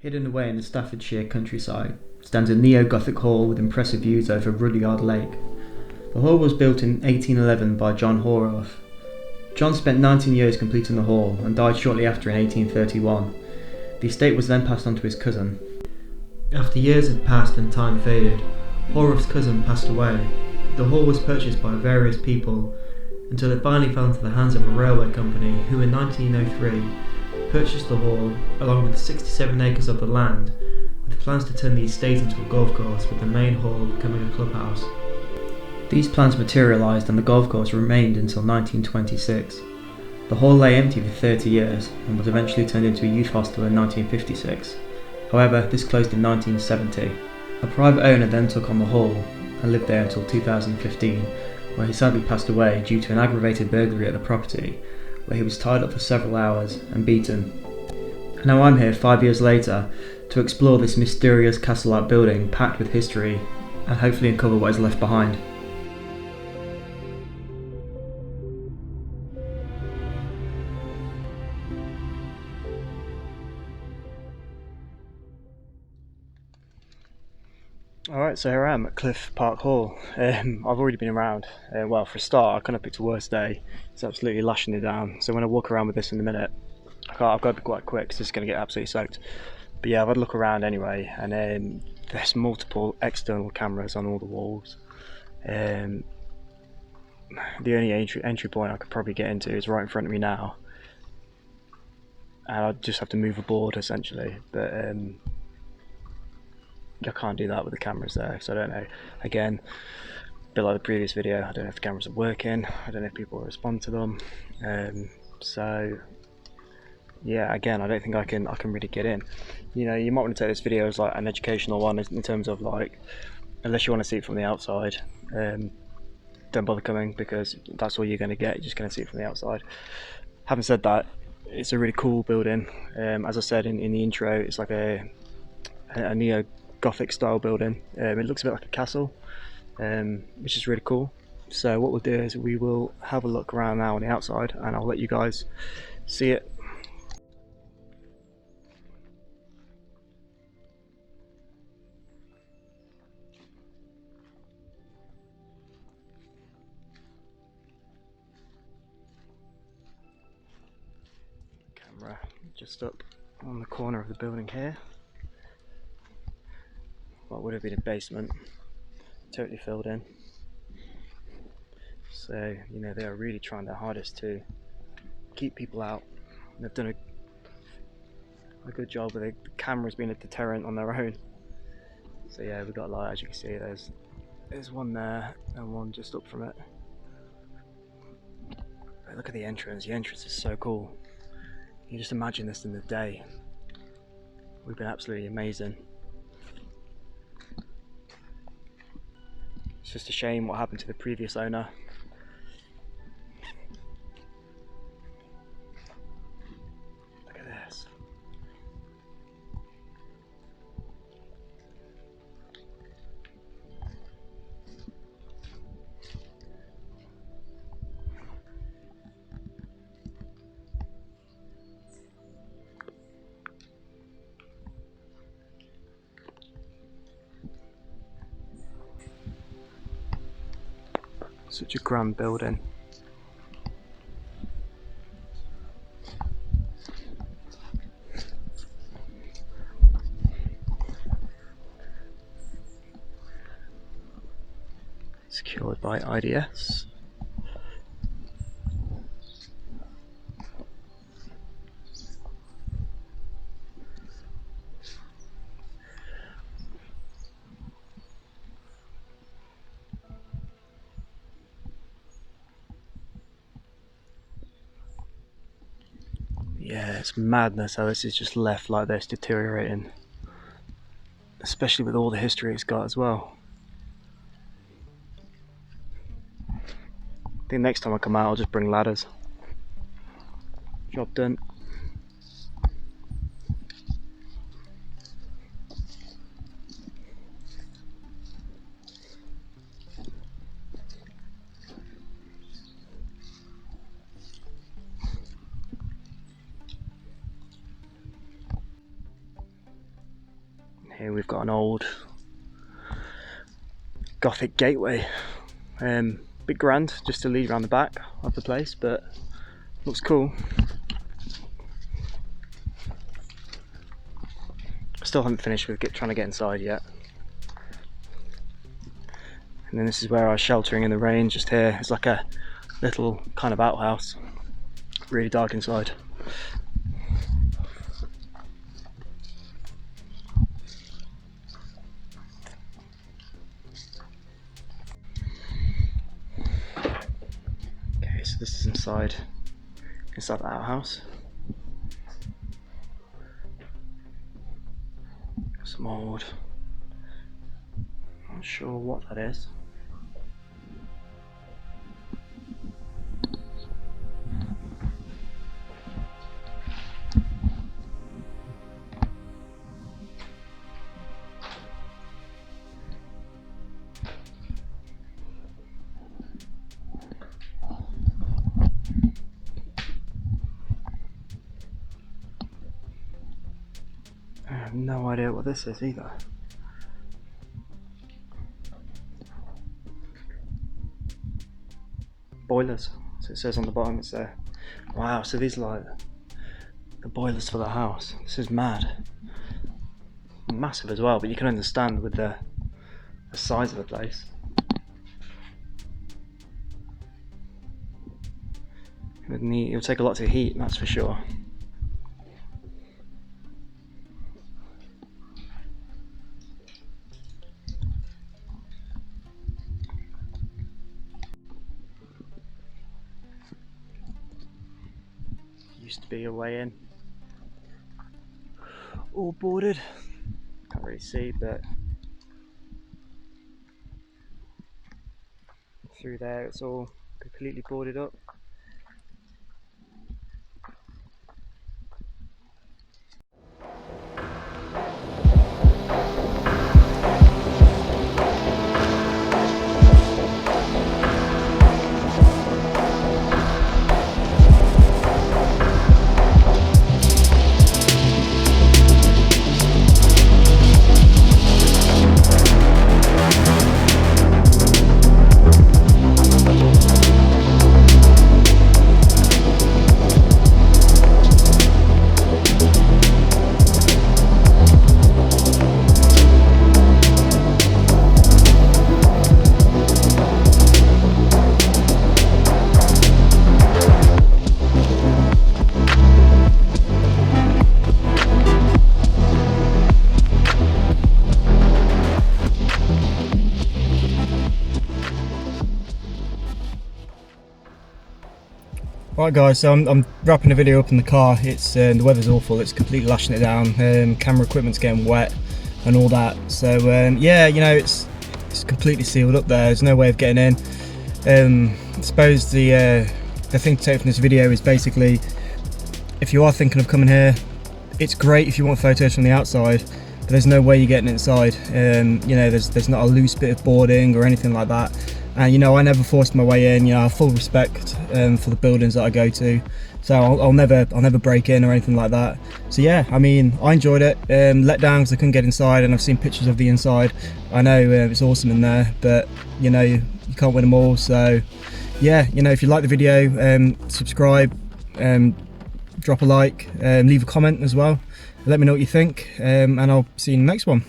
Hidden away in the Staffordshire countryside stands a Neo Gothic hall with impressive views over Rudyard Lake. The hall was built in 1811 by John Horroth. John spent 19 years completing the hall and died shortly after in 1831. The estate was then passed on to his cousin. After years had passed and time faded, Horroth's cousin passed away. The hall was purchased by various people until it finally fell into the hands of a railway company who in 1903 purchased the hall along with 67 acres of the land, with plans to turn the estate into a golf course, with the main hall becoming a clubhouse. These plans materialised and the golf course remained until 1926. The hall lay empty for 30 years and was eventually turned into a youth hostel in 1956. However, this closed in 1970. A private owner then took on the hall and lived there until 2015, where he sadly passed away due to an aggravated burglary at the property, where he was tied up for several hours and beaten. Now I'm here 5 years later to explore this mysterious castle-like building packed with history and hopefully uncover what is left behind. Alright, so here I am at Cliff Park Hall. I've already been around. Well, for a start, I kind of picked a worse day. It's absolutely lashing it down. So when I walk around with this in a minute, I've got to be quite quick because it's going to get absolutely soaked. But yeah, I've had a look around anyway, and there's multiple external cameras on all the walls. The only entry point I could probably get into is right in front of me now. And I just have to move a board essentially. But I can't do that with the cameras there, so I don't know. Again, a bit like the previous video, I don't know if the cameras are working, I don't know if people will respond to them. So yeah, again, I don't think I can really get in. You know, you might want to take this video as like an educational one in terms of like, unless you want to see it from the outside, don't bother coming, because that's all you're going to get. You're just going to see it from the outside. Having said that, it's a really cool building. As I said in the intro, it's like a Neo Gothic style building. It looks a bit like a castle, which is really cool. So what we'll do is we will have a look around now on the outside and I'll let you guys see it. Camera just up on the corner of the building here. What would have been a basement, totally filled in. So, you know, they are really trying their hardest to keep people out. They've done a good job with the cameras being a deterrent on their own. So yeah, we've got a light, as you can see. There's one there and one just up from it. But look at the entrance. The entrance is so cool. You just imagine this in the day. We've been absolutely amazing. It's just a shame what happened to the previous owner. Look at this. Such a grand building. Secured by IDS. Yeah, it's madness how this is just left like this, deteriorating. Especially with all the history it's got as well. I think next time I come out I'll just bring ladders. Job done. Here we've got an old Gothic gateway. Bit grand just to lead around the back of the place, but looks cool. Still haven't finished with trying to get inside yet. And then this is where I was sheltering in the rain, just here. It's like a little kind of outhouse. Really dark inside. Okay, so this is inside the outhouse. Some old, not sure what that is. I have no idea what this is either. Boilers, so it says on the bottom. It's there. Wow, so these are like the boilers for the house. This is mad. Massive as well, but you can understand with the size of the place. It'll take a lot to heat, that's for sure. Used to be a way in, all boarded. Can't really see, but through there it's all completely boarded up. Right guys, so I'm wrapping the video up in the car. It's the weather's awful, it's completely lashing it down. Camera equipment's getting wet and all that. So yeah, you know, it's completely sealed up there. There's no way of getting in. I suppose the thing to take from this video is basically, if you are thinking of coming here, it's great if you want photos from the outside, but there's no way you're getting inside. You know, there's not a loose bit of boarding or anything like that. And you know, I never forced my way in. You know, I have full respect for the buildings that I go to, so I'll never break in or anything like that. So yeah, I mean, I enjoyed it. Let down because I couldn't get inside, and I've seen pictures of the inside. I know it's awesome in there, but you know, you can't win them all. So yeah, you know, if you like the video, subscribe, drop a like, leave a comment as well. Let me know what you think, and I'll see you in the next one.